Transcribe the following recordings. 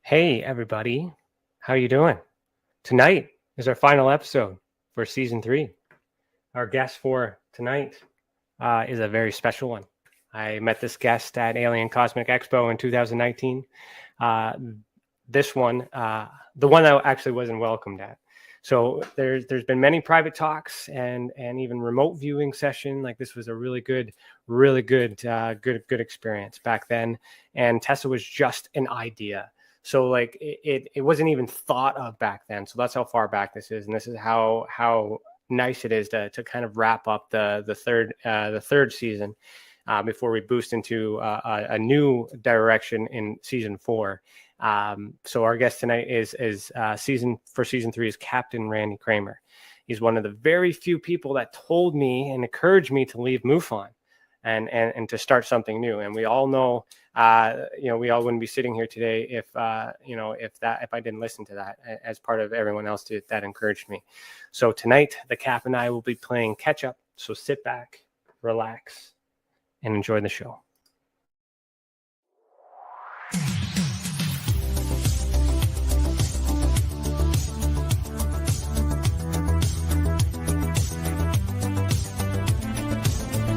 Hey everybody, how you doing? Tonight is our final episode for season 3. Our guest for tonight is a very special one. I met this guest at Alien Cosmic Expo in 2019. This one, the one I actually wasn't welcomed at. So there's been many private talks and even remote viewing session. Like this was a really good experience back then. And Tessa was just an idea. So like it wasn't even thought of back then. So that's how far back this is, and this is how nice it is to kind of wrap up the third season before we boost into a new direction in season 4. So our guest tonight is season 3 is Captain Cramer. He's one of the very few people that told me and encouraged me to leave MUFON and to start something new. And we all know, we all wouldn't be sitting here today if I didn't listen to that as part of everyone else that encouraged me. So tonight, the Cap and I will be playing catch up. So sit back, relax, and enjoy the show.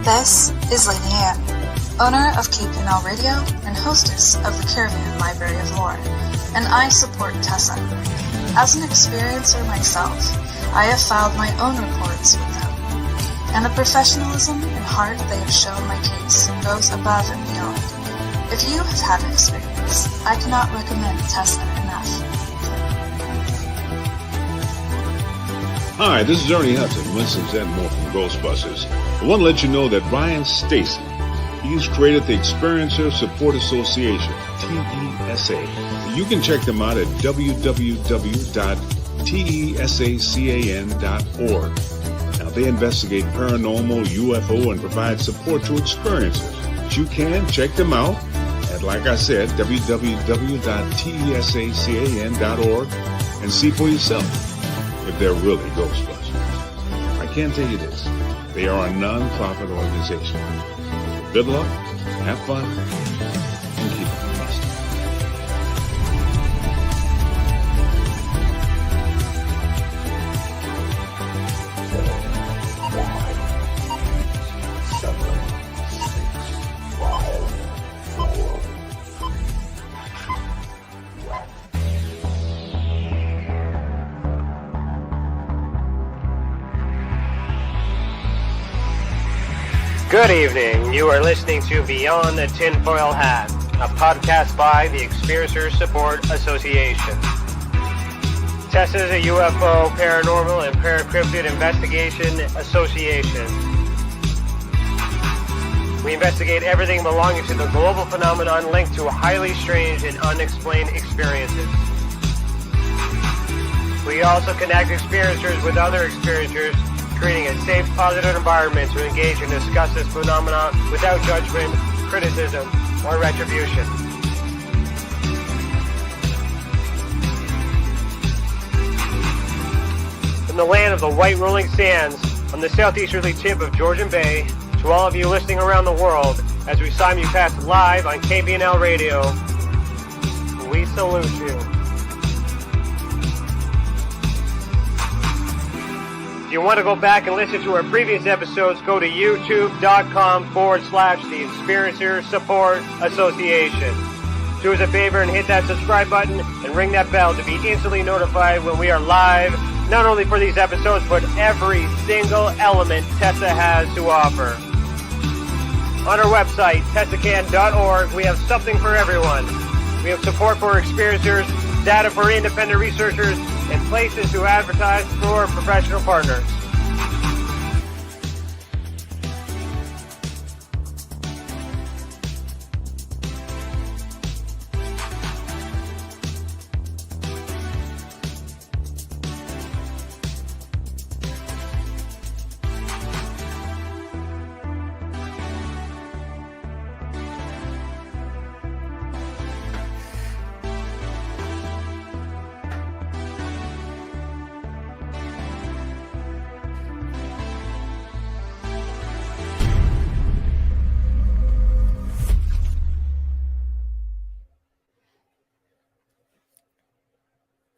This is Lady Anne, owner of KPNL Radio and hostess of the Caravan Library of Lore, and I support Tessa. As an experiencer myself, I have filed my own reports with them, and the professionalism and heart they have shown my case goes above and beyond. If you have had an experience, I cannot recommend Tessa enough. Hi, this is Ernie Hudson, Winston Zedmore from Ghostbusters. I want to let you know that Brian Stacy, he's created the Experiencer Support Association, TESA. You can check them out at www.tesacan.org. Now, they investigate paranormal, UFO, and provide support to experiencers. But you can check them out at, like I said, www.tesacan.org and see for yourself if they're really Ghostbusters. I can tell you this, they are a non-profit organization. Good luck, have fun, and keep it trusted. Good evening. You are listening to Beyond the Tinfoil Hat, a podcast by the Experiencer Support Association. Tessa is a UFO, paranormal, and paracryptid investigation association. We investigate everything belonging to the global phenomenon linked to highly strange and unexplained experiences. We also connect experiencers with other experiencers, creating a safe, positive environment to engage and discuss this phenomenon without judgment, criticism, or retribution. From the land of the white rolling sands on the southeasterly tip of Georgian Bay, to all of you listening around the world, as we simulcast live on KPNL Radio, we salute you. If you want to go back and listen to our previous episodes, go to youtube.com/the Experiencer Support Association. Do us a favor and hit that subscribe button and ring that bell to be instantly notified when we are live, not only for these episodes, but every single element Tessa has to offer. On our website, tessacan.org, we have something for everyone. We have support for experiencers, data for independent researchers, and places to advertise for professional partners.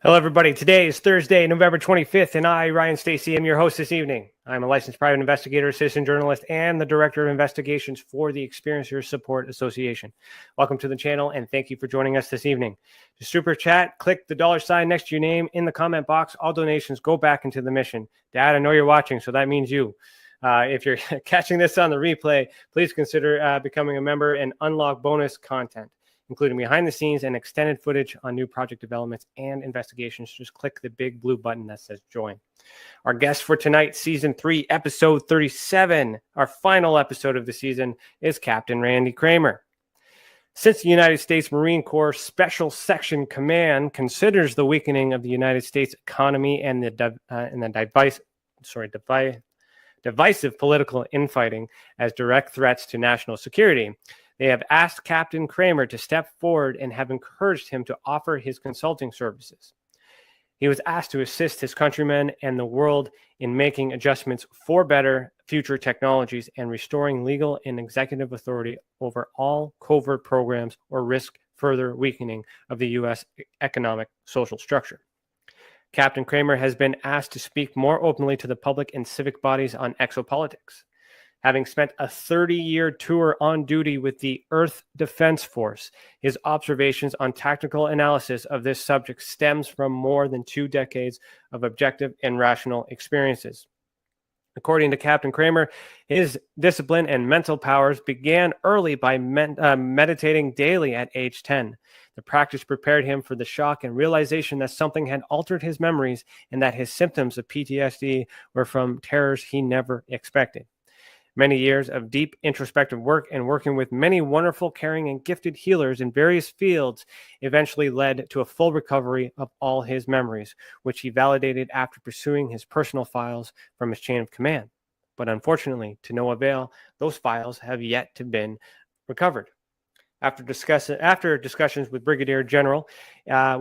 Hello, everybody. Today is Thursday, November 25th, and I, Ryan Stacy, am your host this evening. I'm a licensed private investigator, citizen journalist, and the director of investigations for the Experiencers Support Association. Welcome to the channel, and thank you for joining us this evening. To super chat, click the $ next to your name in the comment box. All donations go back into the mission. Dad, I know you're watching, so that means you. If you're catching this on the replay, please consider becoming a member and unlock bonus content, including behind the scenes and extended footage on new project developments and investigations. Just click the big blue button that says join. Our guest for tonight, season 3, episode 37, our final episode of the season, is Captain Randy Cramer. Since the United States Marine Corps Special Section Command considers the weakening of the United States economy and the divisive political infighting as direct threats to national security, they have asked Captain Cramer to step forward and have encouraged him to offer his consulting services. He was asked to assist his countrymen and the world in making adjustments for better future technologies and restoring legal and executive authority over all covert programs or risk further weakening of the U.S. economic social structure. Captain Cramer has been asked to speak more openly to the public and civic bodies on exopolitics. Having spent a 30-year tour on duty with the Earth Defense Force, his observations on tactical analysis of this subject stems from more than 2 decades of objective and rational experiences. According to Captain Cramer, his discipline and mental powers began early by meditating daily at age 10. The practice prepared him for the shock and realization that something had altered his memories and that his symptoms of PTSD were from terrors he never expected. Many years of deep introspective work and working with many wonderful, caring, and gifted healers in various fields eventually led to a full recovery of all his memories, which he validated after pursuing his personal files from his chain of command. But unfortunately, to no avail, those files have yet to been recovered. After discussions with a brigadier general, it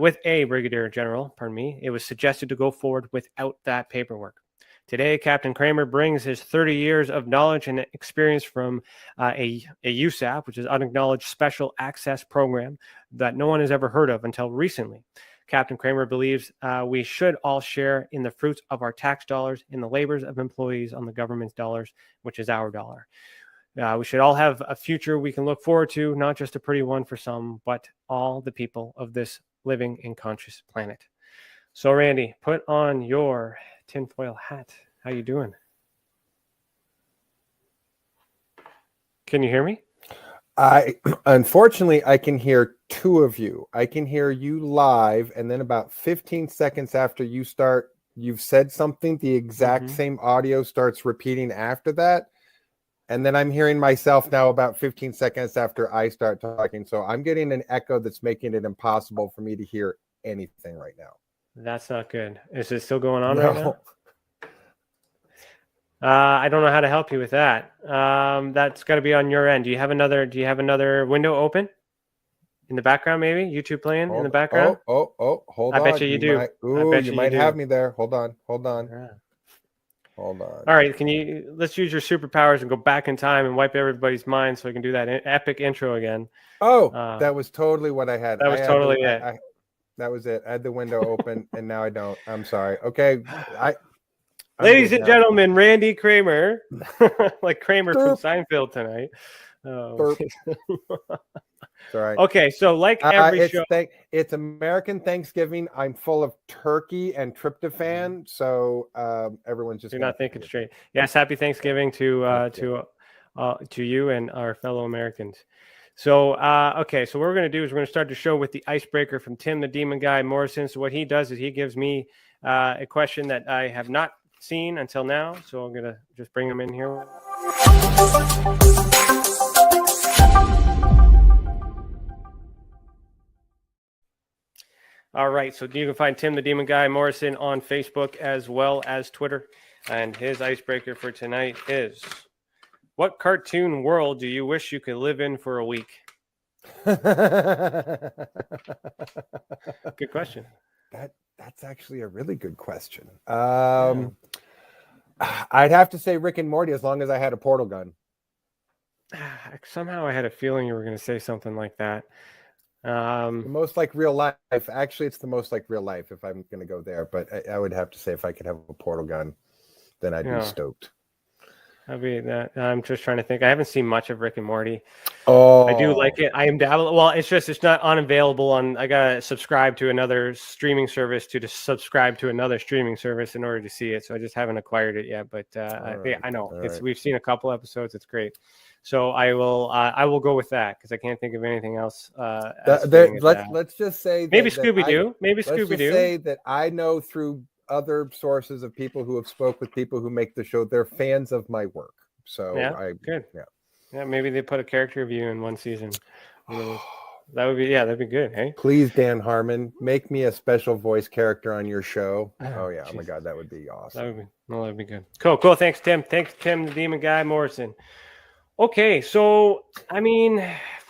was suggested to go forward without that paperwork. Today, Captain Cramer brings his 30 years of knowledge and experience from a USAP, which is Unacknowledged Special Access Program, that no one has ever heard of until recently. Captain Cramer believes we should all share in the fruits of our tax dollars, in the labors of employees on the government's dollars, which is our dollar. We should all have a future we can look forward to, not just a pretty one for some, but all the people of this living and conscious planet. So, Randy, put on your tinfoil hat. How you doing? Can you hear me? Unfortunately, I can hear 2 of you. I can hear you live, and then about 15 seconds after you've said something, the exact same audio starts repeating after that. And then I'm hearing myself now about 15 seconds after I start talking. So I'm getting an echo that's making it impossible for me to hear anything right now. That's not good. Is it still going on right now? I don't know how to help you with that. That's got to be on your end. Do you have another window open in the background? Maybe YouTube playing in the background. Hold on. I bet you do. You might have me there. Hold on. Yeah. Hold on. All right, let's use your superpowers and go back in time and wipe everybody's mind so we can do that epic intro again. That was totally what I had. That was totally it. That was it. I had the window open and now I don't. I'm sorry. Okay. Ladies and gentlemen, Randy Cramer, like Kramer from Seinfeld tonight. Oh. Sorry. Okay, so like every show, it's American Thanksgiving. I'm full of turkey and tryptophan, so everyone's just. You're not thinking straight. Yes, happy Thanksgiving to you and our fellow Americans. So okay, so what we're going to do is we're going to start the show with the icebreaker from Tim the Demon Guy Morrison. So what he does is he gives me a question that I have not seen until now. So I'm going to just bring him in here. All right, so you can find Tim the Demon Guy Morrison on Facebook as well as Twitter. And his icebreaker for tonight is, what cartoon world do you wish you could live in for a week? Good question. That's actually a really good question. I'd have to say Rick and Morty as long as I had a portal gun. Somehow I had a feeling you were going to say something like that. The most like real life. Actually, it's the most like real life if I'm going to go there. But I would have to say if I could have a portal gun, then I'd be stoked. I'd be that. I'm just trying to think. I haven't seen much of Rick and Morty. Oh, I do like it. I am dabbling. Well, it's not unavailable on. I gotta subscribe to another streaming service to subscribe to another streaming service in order to see it. So I just haven't acquired it yet. But I know we've seen a couple episodes. It's great. So I will go with that because I can't think of anything else. Let's just say maybe Scooby Doo. Maybe Scooby Doo. Say that I know through other sources of people who have spoke with people who make the show. They're fans of my work. So good. Yeah, maybe they put a character review in one season. That'd be good. Hey, please, Dan Harmon, make me a special voice character on your show. Oh yeah, oh my God, that would be awesome. That'd be good. Cool. Thanks, Tim. Thanks, Tim, the Demon Guy Morrison. Okay, so I mean,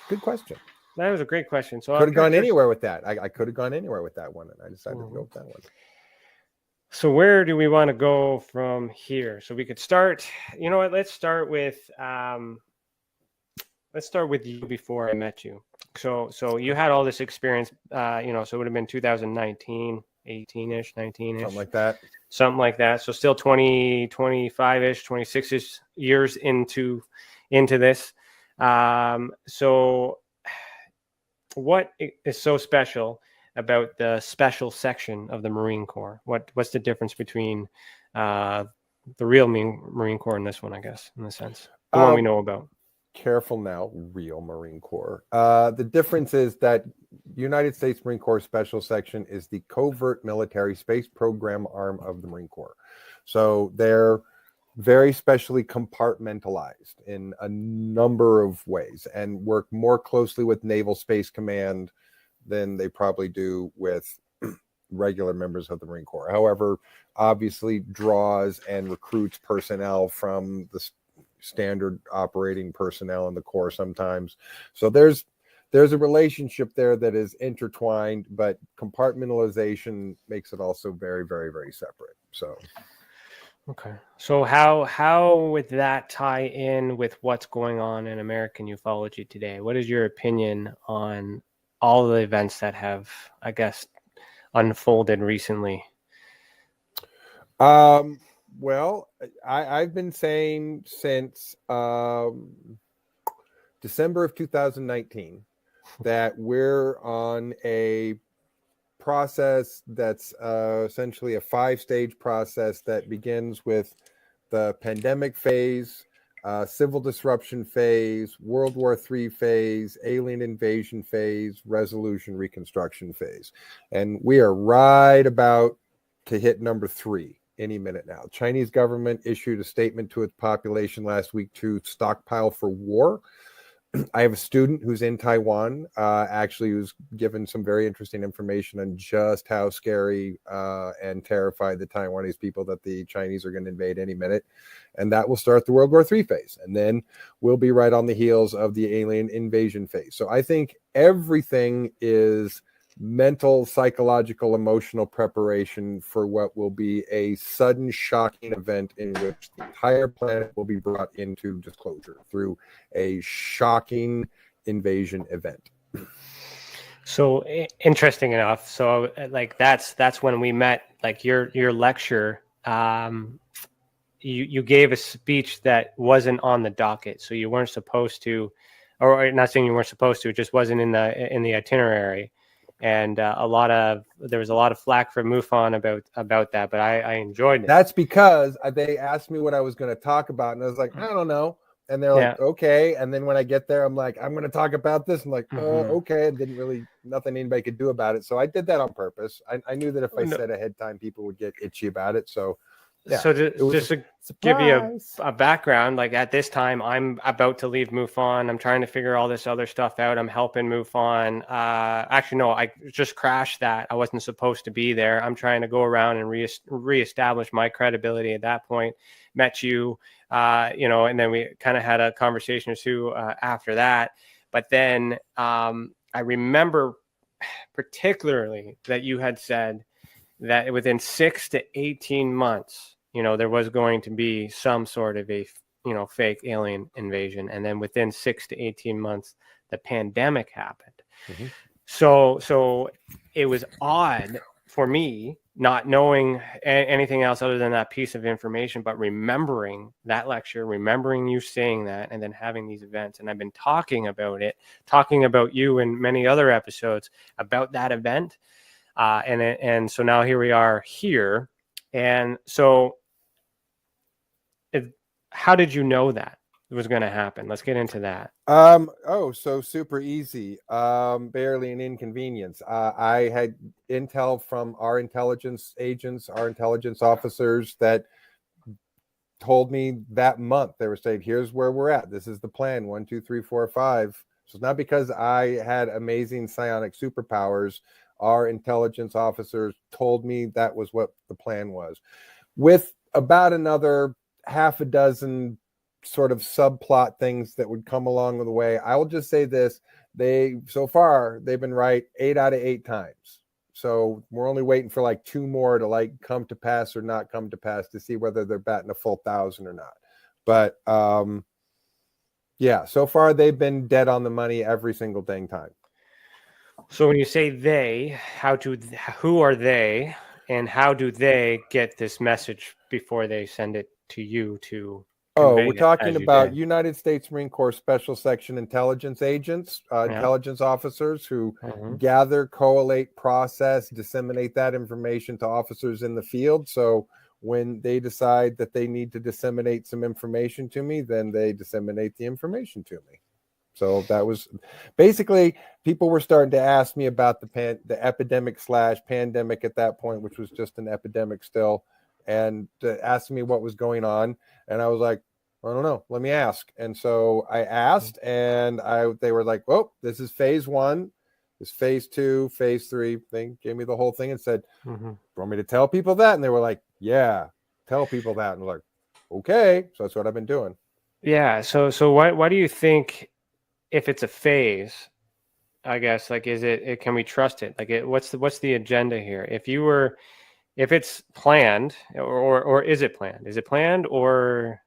good question. That was a great question. So could have gone anywhere with that. I could have gone anywhere with that one, and I decided to go with that one. So where do we want to go from here? So we could start. You know what? Let's start with you before I met you. So you had all this experience. So it would have been 2019, 18-ish, 19-ish, something like that. So still 20, 25-ish, 26-ish years into this. So what is so special about the special section of the Marine Corps? What's the difference between the real Marine Corps and this one, I guess, in a sense, the one we know about? Careful now, real Marine Corps. The difference is that United States Marine Corps Special Section is the covert military space program arm of the Marine Corps. So they're very specially compartmentalized in a number of ways and work more closely with Naval Space Command than they probably do with regular members of the Marine Corps. However, obviously draws and recruits personnel from the standard operating personnel in the Corps sometimes. So there's a relationship there that is intertwined, but compartmentalization makes it also very, very, very separate. So okay. So how would that tie in with what's going on in American ufology today? What is your opinion on all the events that have, I guess, unfolded recently? Well, I've been saying since December of 2019 that we're on a process that's essentially a 5-stage process that begins with the pandemic phase, civil disruption phase, World War III phase, alien invasion phase, resolution reconstruction phase. And we are right about to hit number 3 any minute now. Chinese government issued a statement to its population last week to stockpile for war. I have a student who's in Taiwan, actually, who's given some very interesting information on just how scary and terrified the Taiwanese people that the Chinese are going to invade any minute. And that will start the World War III phase. And then we'll be right on the heels of the alien invasion phase. So I think everything is mental, psychological, emotional preparation for what will be a sudden, shocking event in which the entire planet will be brought into disclosure through a shocking invasion event. So interesting enough. So like that's when we met. Like your lecture, you gave a speech that wasn't on the docket, so you weren't supposed to, or not saying you weren't supposed to, it just wasn't in the itinerary. And there was a lot of flack from MUFON about that, but I enjoyed it. That's because they asked me what I was going to talk about, and I was like, I don't know. And they're like, okay. And then when I get there, I'm like, I'm going to talk about this. I'm like, okay. And nothing anybody could do about it. So I did that on purpose. I knew that if I said ahead time, people would get itchy about it. So yeah. So just to give you a background, like at this time, I'm about to leave MUFON. I'm trying to figure all this other stuff out. I'm helping MUFON. Actually, no, I just crashed that. I wasn't supposed to be there. I'm trying to go around and reestablish my credibility at that point. Met you, and then we kind of had a conversation or two after that. But then I remember particularly that you had said that within 6 to 18 months, there was going to be some sort of a, fake alien invasion. And then within 6 to 18 months, the pandemic happened. Mm-hmm. So it was odd for me not knowing anything else other than that piece of information, but remembering that lecture, remembering you saying that, and then having these events. And I've been talking about you in many other episodes about that event. And so now here we are here. And so how did you know that it was going to happen? Let's get into that. So super easy. Barely an inconvenience. I had intel from our intelligence agents, our intelligence officers that told me that month. They were saying, here's where we're at. This is the plan. 1, 2, 3, 4, 5. So it's not because I had amazing psionic superpowers. Our intelligence officers told me that was what the plan was, with about another half a dozen sort of subplot things that would come along the way. I will just say this: so far they've been right 8 out of 8 times. So we're only waiting for like 2 more to like come to pass or not come to pass to see whether they're batting a full 1,000 or not. But yeah, so far they've been dead on the money every single dang time. So when you say they, who are they, and how do they get this message before they send it to you to convey? We're talking about did? United States Marine Corps Special Section intelligence agents, intelligence officers who gather, collate, process, disseminate that information to officers in the field. So when they decide that they need to disseminate some information to me, then they disseminate the information to me. So that was basically, people were starting to ask me about the epidemic/pandemic at that point, which was just an epidemic still, and asking me what was going on. And I was like, I don't know, let me ask. And so I asked, and they were like, well, this is phase 1, this phase 2, phase 3 thing. Gave me the whole thing and said, want me to tell people that? And they were like, yeah, tell people that. And I'm like, okay. So that's what I've been doing. Yeah. So why do you think, if it's a phase, I guess, like, can we trust it? Like, what's the agenda here? If it's planned, or is it planned? Is it planned or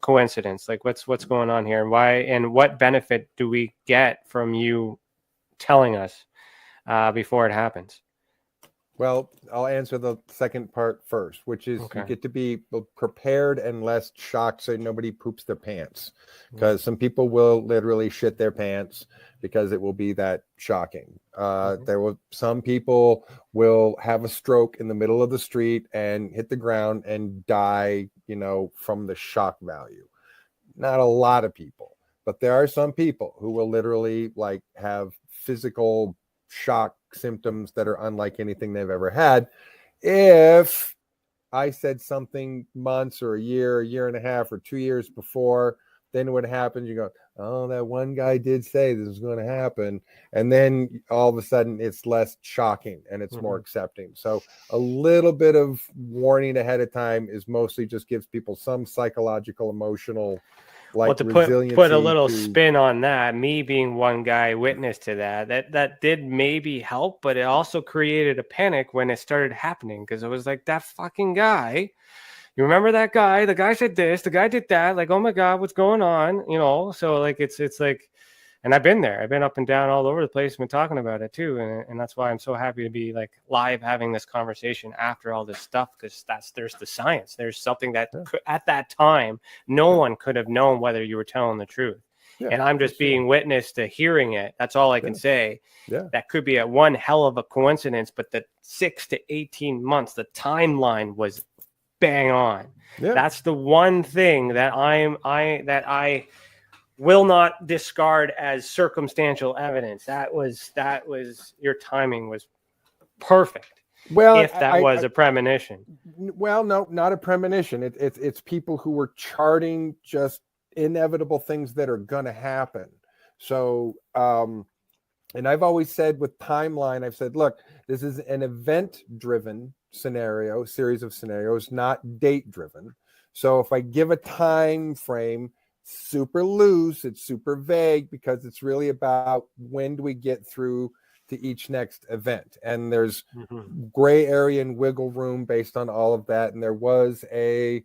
coincidence? Like, what's going on here, and why, and what benefit do we get from you telling us before it happens? Well, I'll answer the second part first, which is you get to be prepared and less shocked so nobody poops their pants, because some people will literally shit their pants because it will be that shocking. Some people will have a stroke in the middle of the street and hit the ground and die, from the shock value. Not a lot of people, but there are some people who will literally like have physical shock symptoms that are unlike anything they've ever had. If I said something months or a year and a half or 2 years before, then what happens, you go, oh, that one guy did say this is going to happen. And then all of a sudden it's less shocking and it's more accepting. So a little bit of warning ahead of time is mostly just gives people some psychological, emotional, like, to resiliency. Put a little spin on that, me being one guy witness to that did maybe help, but it also created a panic when it started happening, because it was like, that fucking guy, you remember that guy? The guy said this, the guy did that. Like, oh my God, what's going on? So like it's like, and I've been there. I've been up and down all over the place, been talking about it too. And that's why I'm so happy to be like live having this conversation after all this stuff, because there's the science. There's something that at that time, no one could have known whether you were telling the truth. Yeah, and I'm just being witness to hearing it. That's all I can say. Yeah. That could be one hell of a coincidence, but the 6 to 18 months, the timeline was bang on. Yeah. That's the one thing that I will not discard as circumstantial evidence. That was your timing was perfect. Well, if that was a premonition. Well, no, not a premonition. It's people who were charting just inevitable things that are going to happen. So, and I've always said with timeline, I've said, look, this is an event-driven series of scenarios, not date-driven. So if I give a time frame, super loose, it's super vague, because it's really about when do we get through to each next event, and there's gray area and wiggle room based on all of that. And there was a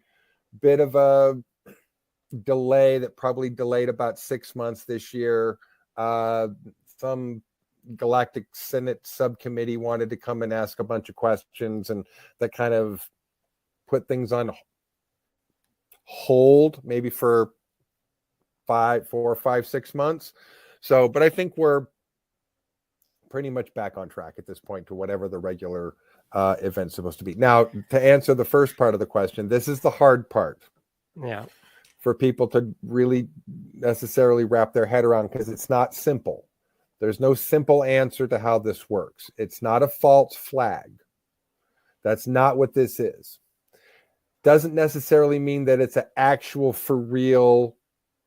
bit of a delay that probably delayed about 6 months this year. Some Galactic Senate subcommittee wanted to come and ask a bunch of questions, and that kind of put things on hold maybe for 4 or 5, 6 months. So, but I think we're pretty much back on track at this point to whatever the regular event's supposed to be. Now, to answer the first part of the question, this is the hard part. Yeah. For people to really necessarily wrap their head around, because it's not simple. There's no simple answer to how this works. It's not a false flag. That's not what this is. Doesn't necessarily mean that it's an actual, for real,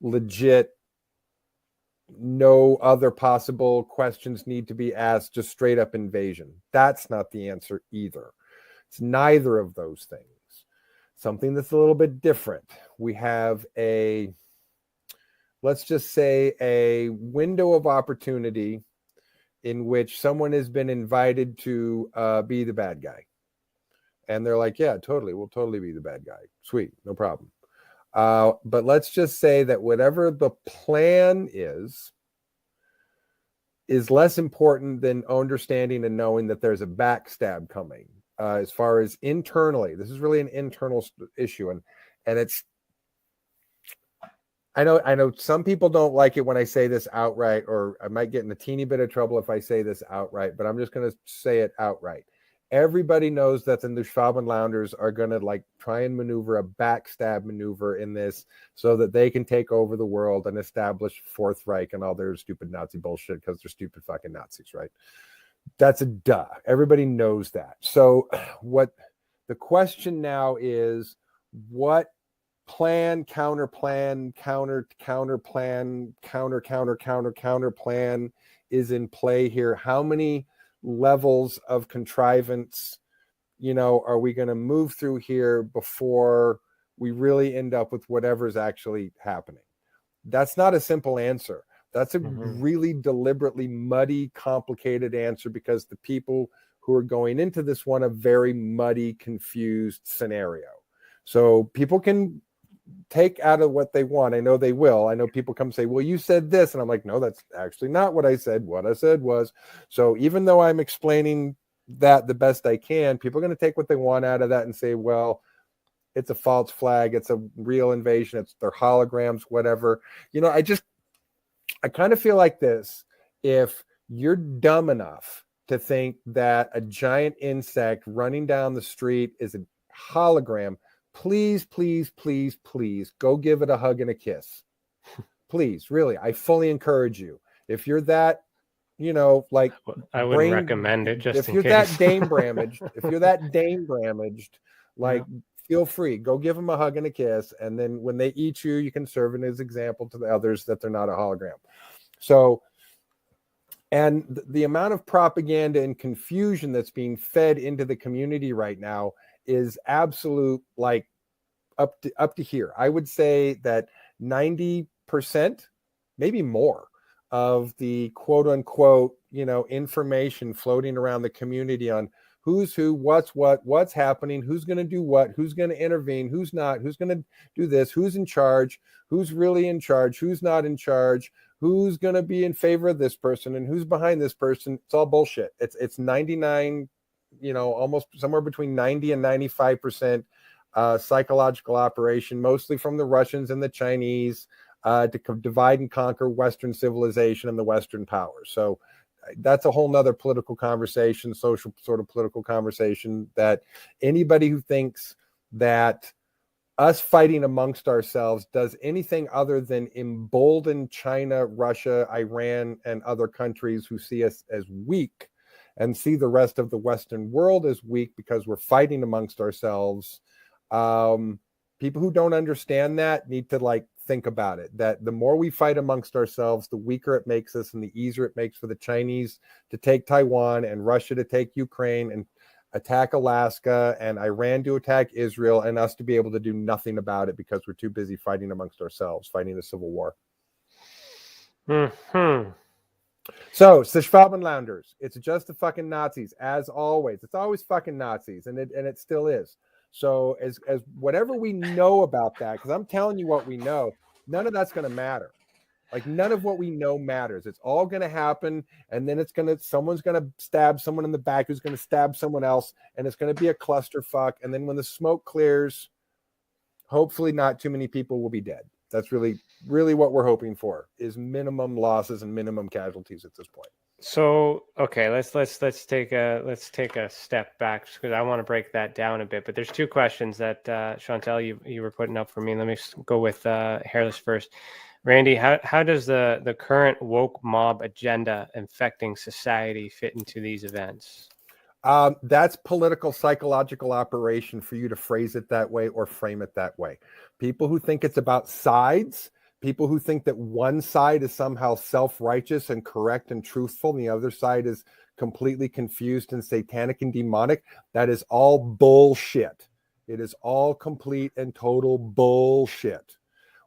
legit, no other possible questions need to be asked, just straight up invasion. That's not the answer either. It's neither of those things. Something that's a little bit different. We have let's just say a window of opportunity in which someone has been invited to be the bad guy. And they're like, yeah, totally. We'll totally be the bad guy. Sweet. No problem. But let's just say that whatever the plan is less important than understanding and knowing that there's a backstab coming. As far as internally, this is really an internal issue. And it's, I know some people don't like it when I say this outright, or I might get in a teeny bit of trouble if I say this outright, but I'm just going to say it outright. Everybody knows that the Schwabenlanders are going to try and maneuver a backstab maneuver in this so that they can take over the world and establish Fourth Reich and all their stupid Nazi bullshit because they're stupid fucking Nazis, right? That's a duh. Everybody knows that. So what the question now is, what plan, counter plan, counter plan, counter plan is in play here? How many levels of contrivance, are we going to move through here before we really end up with whatever's actually happening? That's not a simple answer. That's a really deliberately muddy, complicated answer, because the people who are going into this want a very muddy, confused scenario. So people can take out of what they want. I know they will. I know people come say, well, you said this. And I'm like, no, that's actually not what I said. What I said was, so even though I'm explaining that the best I can, people are going to take what they want out of that and say, well, it's a false flag. It's a real invasion. It's their holograms, whatever. I kind of feel like this. If you're dumb enough to think that a giant insect running down the street is a hologram, please, please, please, please go give it a hug and a kiss. Please, really, I fully encourage you. If you're that, I wouldn't recommend it, just if in you're case. that Dame Bramaged, feel free, go give them a hug and a kiss, and then when they eat you, you can serve it as example to the others that they're not a hologram. So, and the amount of propaganda and confusion that's being fed into the community right now is absolute, up to here. I would say that 90%, maybe more, of the quote unquote, information floating around the community on who's who, what's happening, who's going to do what, who's going to intervene, who's not, who's going to do this, who's in charge, who's really in charge, who's not in charge, who's going to be in favor of this person and who's behind this person. It's all bullshit. It's 99, almost somewhere between 90 and 95% psychological operation, mostly from the Russians and the Chinese, to divide and conquer Western civilization and the Western powers. So that's a whole nother political conversation, social sort of political conversation, that anybody who thinks that us fighting amongst ourselves does anything other than embolden China, Russia, Iran, and other countries who see us as weak and see the rest of the Western world as weak because we're fighting amongst ourselves. People who don't understand that need to think about it, that the more we fight amongst ourselves, the weaker it makes us and the easier it makes for the Chinese to take Taiwan and Russia to take Ukraine and attack Alaska and Iran to attack Israel, and us to be able to do nothing about it because we're too busy fighting amongst ourselves, fighting a civil war. So it's the Schwabenlanders. It's just the fucking Nazis, as always. It's always fucking Nazis, and it still is. So as whatever we know about that, because I'm telling you what we know, none of that's going to matter. Like none of what we know matters. It's all going to happen. And then someone's going to stab someone in the back who's going to stab someone else. And it's going to be a clusterfuck. And then when the smoke clears, hopefully not too many people will be dead. That's really, really what we're hoping for, is minimum losses and minimum casualties at this point. So, okay, let's take a step back because I want to break that down a bit. But there's two questions that Chantel you were putting up for me. Let me go with Hairless first. Randy, how does the current woke mob agenda infecting society fit into these events? That's political psychological operation for you to phrase it that way or frame it that way. People who think it's about sides, people who think that one side is somehow self-righteous and correct and truthful, and the other side is completely confused and satanic and demonic, that is all bullshit. It is all complete and total bullshit.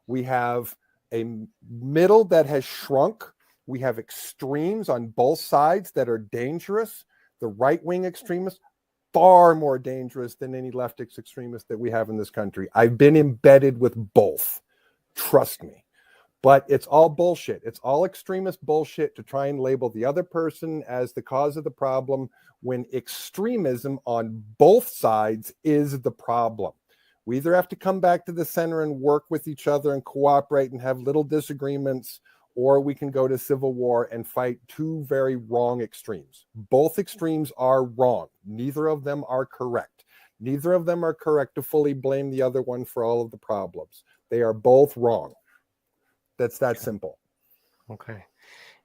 We have a middle that has shrunk. We have extremes on both sides that are dangerous. The right-wing extremists, far more dangerous than any leftist extremist that we have in this country. I've been embedded with both. Trust me. But it's all bullshit. It's all extremist bullshit to try and label the other person as the cause of the problem when extremism on both sides is the problem. We either have to come back to the center and work with each other and cooperate and have little disagreements, or we can go to civil war and fight two very wrong extremes. Both extremes are wrong. Neither of them are correct. Neither of them are correct to fully blame the other one for all of the problems. They are both wrong. That's that simple. Okay.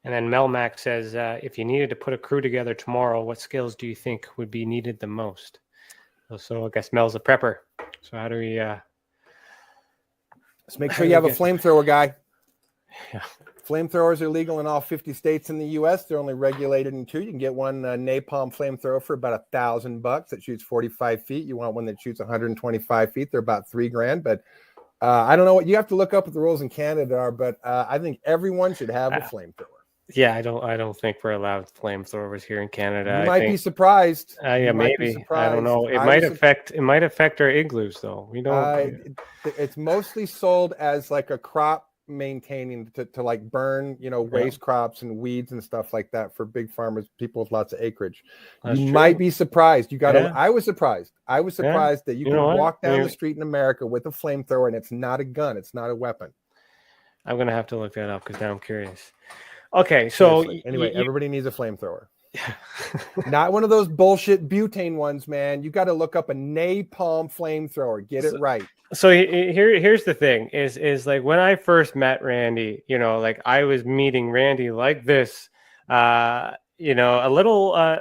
And then Melmac says, if you needed to put a crew together tomorrow, what skills do you think would be needed the most? So I guess Mel's a prepper. So how do we... Let's make sure you have a flamethrower guy. Yeah. Flamethrowers are legal in all 50 states in the U.S. They're only regulated in 2. You can get one napalm flamethrower for about $1,000 that shoots 45 feet. You want one that shoots 125 feet. They're about $3,000. But I don't know what you have to look up what the rules in Canada are, but I think everyone should have a flamethrower. Yeah, I don't think we're allowed flamethrowers here in Canada. You might be surprised. Yeah, maybe. I don't know. It might affect our igloos though. We don't. It's mostly sold as like a crop maintaining to like burn, waste crops and weeds and stuff like that for big farmers, people with lots of acreage. That's you true. Might be surprised. You got to. Yeah. I was surprised that you can walk down the street in America with a flamethrower and it's not a gun. It's not a weapon. I'm gonna have to look that up because now I'm curious. Okay, so anyway, everybody needs a flamethrower. Not one of those bullshit butane ones, man. You got to look up a napalm flamethrower. Get it right. So here's the thing: is like when I first met Randy, like I was meeting Randy like this, a little,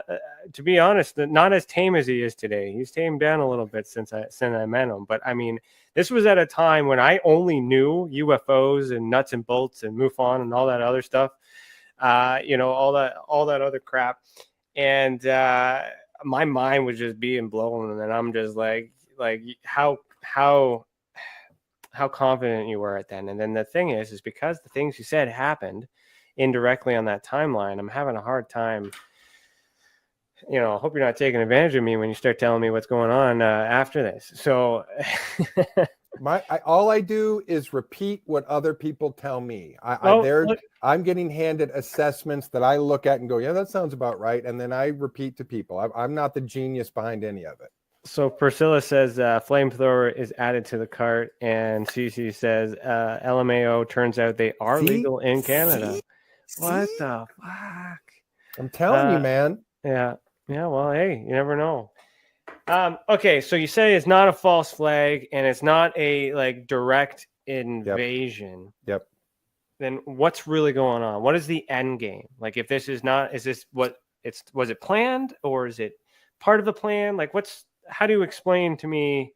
to be honest, not as tame as he is today. He's tamed down a little bit since I met him. But I mean, this was at a time when I only knew UFOs and nuts and bolts and MUFON and all that other stuff. All that other crap, and my mind was just being blown, and I'm just like how confident you were at then. And then the thing is because the things you said happened indirectly on that timeline, I'm having a hard time. I hope you're not taking advantage of me when you start telling me what's going on after this. So all I do is repeat what other people tell me. I'm getting handed assessments that I look at and go, yeah, that sounds about right. And then I repeat to people. I'm not the genius behind any of it. So Priscilla says flamethrower is added to the cart. And Cece says LMAO, turns out they are legal in Canada. What the fuck? I'm telling you, man. Yeah. Yeah, well, hey, you never know. Okay, so you say it's not a false flag and it's not a direct invasion. Yep. Then what's really going on? What is the end game? Like, if this is not, is this what it's, was it planned or is it part of the plan? Like, how do you explain to me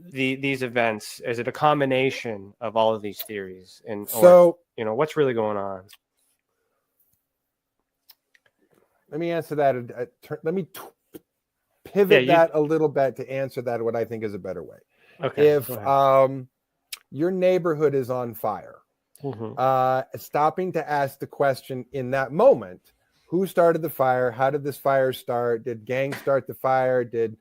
these events? Is it a combination of all of these theories? And what's really going on? Let me answer that. Let me pivot that a little bit to answer that what I think is a better way. Okay. If your neighborhood is on fire, stopping to ask the question in that moment, who started the fire? How did this fire start? Did gangs start the fire? Did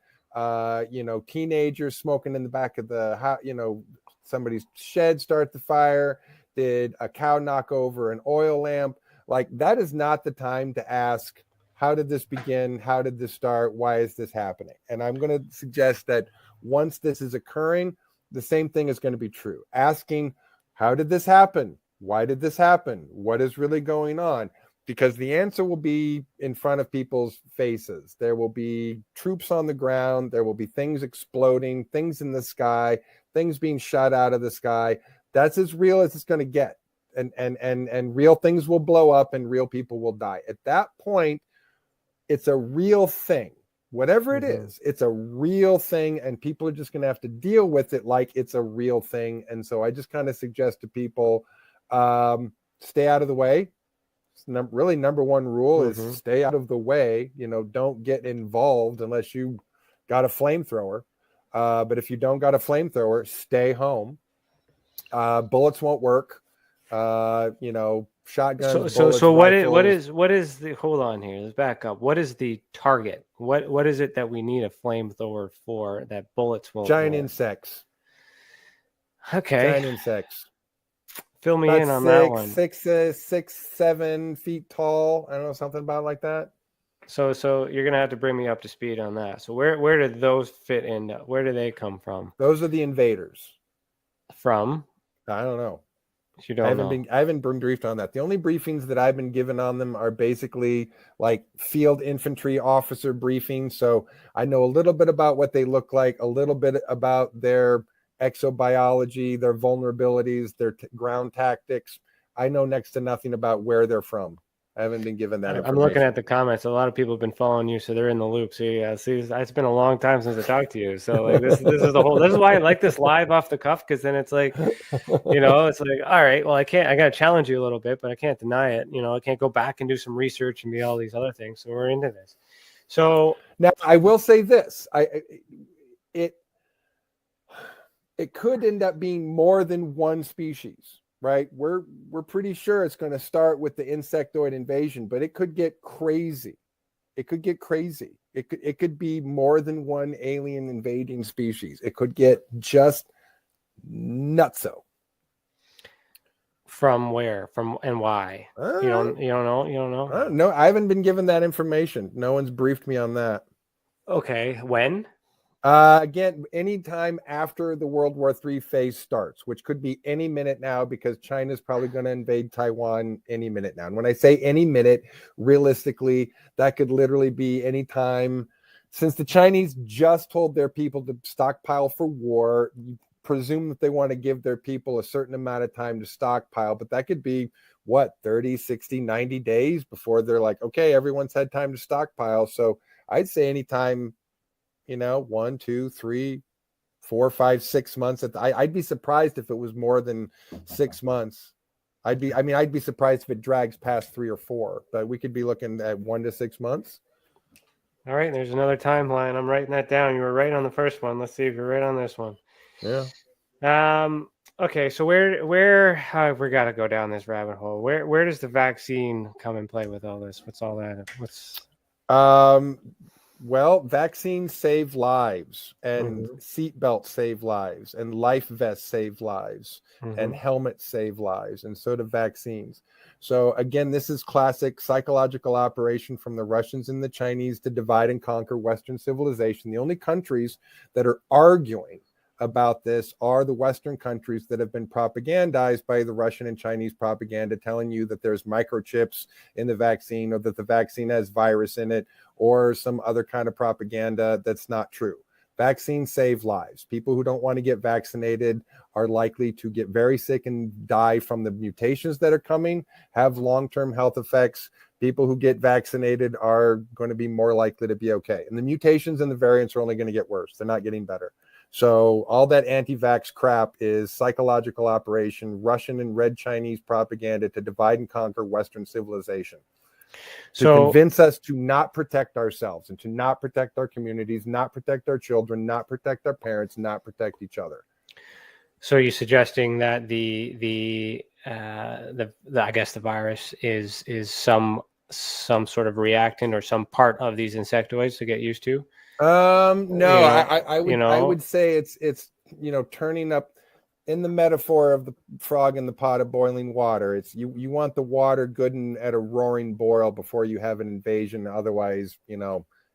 teenagers smoking in the back of the somebody's shed start the fire? Did a cow knock over an oil lamp? Like, that is not the time to ask, how did this begin? How did this start? Why is this happening? And I'm going to suggest that once this is occurring, the same thing is going to be true. Asking, how did this happen? Why did this happen? What is really going on? Because the answer will be in front of people's faces. There will be troops on the ground. There will be things exploding, things in the sky, things being shot out of the sky. That's as real as it's going to get. And real things will blow up and real people will die. At that point, it's a real thing. Whatever it is, it's a real thing, and people are just going to have to deal with it like it's a real thing. And so I just kind of suggest to people, stay out of the way. Really, number one rule is stay out of the way. Don't get involved unless you got a flamethrower. But if you don't got a flamethrower, stay home. Bullets won't work. Shotguns. So what is the, hold on here, let's back up. What is the target? What is it that we need a flamethrower for that bullets won't Giant work? insects. Okay. Giant insects. Fill me in on that one. 6-7 feet tall. I don't know, something about like that. So you're gonna have to bring me up to speed on that. So where did those fit in? Where do they come from? Those are the invaders. From? I don't know. You don't know. I haven't been briefed on that. The only briefings that I've been given on them are basically like field infantry officer briefings. So I know a little bit about what they look like, a little bit about their exobiology, their vulnerabilities, their ground tactics. I know next to nothing about where they're from. I haven't been given that information. I'm looking at the comments. A lot of people have been following you, so they're in the loop. So yeah, see, it's been a long time since I talked to you. So like this is the whole. This is why I like this live off the cuff, because then it's like, it's like, all right, well, I got to challenge you a little bit, but I can't deny it. I can't go back and do some research and be all these other things. So we're into this. So now I will say this: it could end up being more than one species. Right, we're pretty sure it's going to start with the insectoid invasion, but it could get crazy. It could be more than one alien invading species. It could get just nutso. From where? From and why? You don't know. No, I haven't been given that information. No one's briefed me on that. Okay, when? Again, anytime after the World War III phase starts, which could be any minute now, because China's probably going to invade Taiwan any minute now. And when I say any minute, realistically, that could literally be any time. Since the Chinese just told their people to stockpile for war, you presume that they want to give their people a certain amount of time to stockpile, but that could be 30, 60, 90 days before they're like, okay, everyone's had time to stockpile. So I'd say anytime, 1, 2, 3, 4, 5, 6 months. I'd be surprised if it was more than 6 months. I'd be surprised if it drags past 3 or 4, but we could be looking at 1 to 6 months. All right, there's another timeline. I'm writing that down. You were right on the first one. Let's see if you're right on this one. Yeah. Okay, so where we got to go down this rabbit hole. Where does the vaccine come and play with all this? What's all that? Well, vaccines save lives, and seatbelts save lives, and life vests save lives, and helmets save lives, and so do vaccines. So again, this is classic psychological operation from the Russians and the Chinese to divide and conquer Western civilization. The only countries that are arguing about this are the Western countries that have been propagandized by the Russian and Chinese propaganda, telling you that there's microchips in the vaccine, or that the vaccine has virus in it, or some other kind of propaganda that's not true. Vaccines save lives. People who don't want to get vaccinated are likely to get very sick and die from the mutations that are coming, have long-term health effects. People who get vaccinated are going to be more likely to be okay. And the mutations and the variants are only going to get worse. They're not getting better. So all that anti-vax crap is psychological operation, Russian and Red Chinese propaganda to divide and conquer Western civilization. To convince us to not protect ourselves and to not protect our communities, not protect our children, not protect our parents, not protect each other. So you're suggesting that the I guess the virus is some sort of reactant or some part of these insectoids to get used to? No, I would say it's turning up in the metaphor of the frog in the pot of boiling water, it's you want the water good and at a roaring boil before you have an invasion. Otherwise,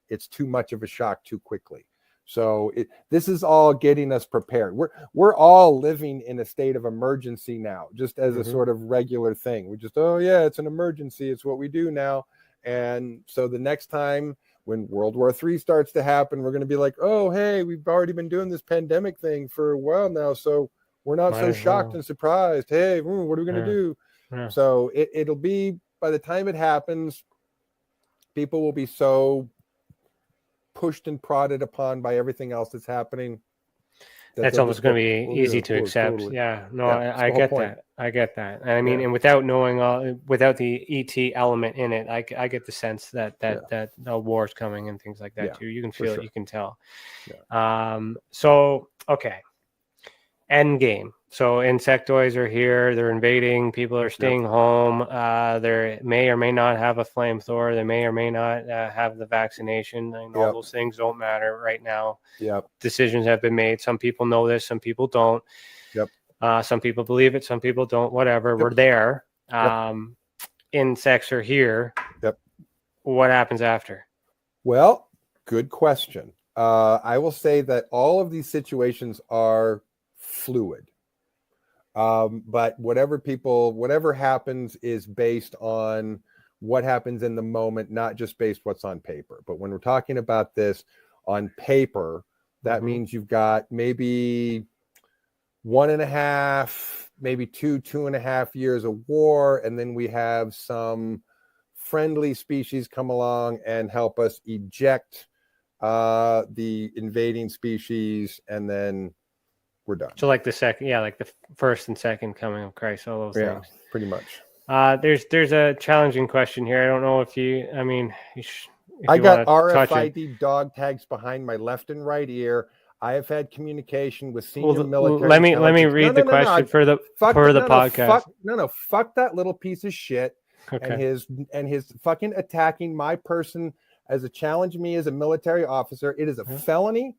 it's too much of a shock too quickly. So this is all getting us prepared. We're all living in a state of emergency now, just as a sort of regular thing. We're just, oh yeah, it's an emergency. It's what we do now. And so the next time when World War III starts to happen, we're going to be like, oh, hey, we've already been doing this pandemic thing for a while now. So we're not so shocked and surprised. Hey, what are we going to do? Yeah. So it'll be, by the time it happens, people will be so pushed and prodded upon by everything else that's happening. That's almost going to be easy to accept. Totally. Yeah, no, yeah, I get that. I get that. And I mean, and without knowing without the ET element in it, I get the sense that the war's coming and things like that too. You can feel it, you can tell. Yeah. So okay, end game. So insectoids are here. They're invading. People are staying home. They may or may not have a flamethrower. They may or may not have the vaccination. And all those things don't matter right now. Yep. Decisions have been made. Some people know this. Some people don't. Yep. Some people believe it. Some people don't. Whatever. Yep. We're there. Insects are here. Yep. What happens after? Well, good question. I will say that all of these situations are fluid. But whatever happens is based on what happens in the moment, not just based what's on paper. But when we're talking about this on paper, that means you've got maybe 1.5, maybe 2.5 years of war. And then we have some friendly species come along and help us eject the invading species. And then we're done. So like the second, like the first and second coming of Christ, all those things. Pretty much. There's a challenging question here. I don't know if you, I mean, I got RFID dog tags behind my left and right ear. I have had communication with senior military. Let me read the question for the podcast. Fuck that little piece of shit. Okay. And his fucking attacking my person as a challenge me as a military officer. It is a felony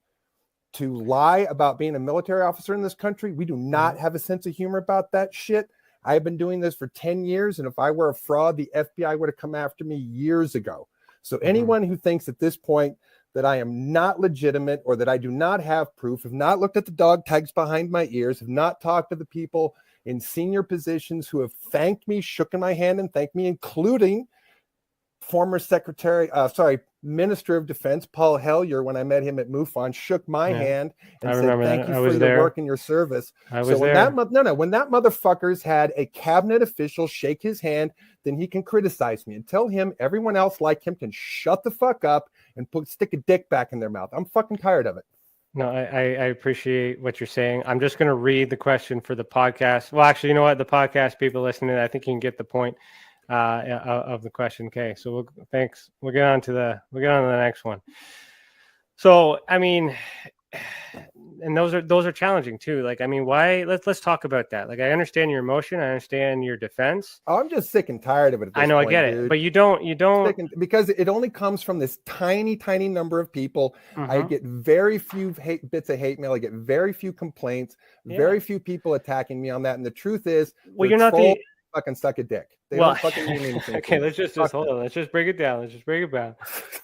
to lie about being a military officer in this country. We do not have a sense of humor about that shit. I have been doing this for 10 years. And if I were a fraud, the FBI would have come after me years ago. So anyone who thinks at this point that I am not legitimate or that I do not have proof, have not looked at the dog tags behind my ears, have not talked to the people in senior positions who have thanked me, shooken my hand and thanked me, including former Minister of Defense Paul Hellyer, when I met him at MUFON, shook my hand and said, "Thank you for your work and your service." When that motherfucker's had a cabinet official shake his hand, then he can criticize me and tell him everyone else like him can shut the fuck up and stick a dick back in their mouth. I'm fucking tired of it. No, I appreciate what you're saying. I'm just going to read the question for the podcast. Well, actually, you know what? The podcast people listening, I think you can get the point of the question. Okay, so thanks. We'll get on to the next one. So I mean, and those are challenging too. Like, I mean, why? Let's talk about that. Like, I understand your emotion, I understand your defense. Oh, I'm just sick and tired of it. I know, I get it, but you don't because it only comes from this tiny number of people. I get very few bits of hate mail. I get very few complaints. Very few people attacking me on that. And the truth is, well, you're not the fucking suck a dick. They don't fucking mean anything. Okay, let's just hold on. Let's just break it down.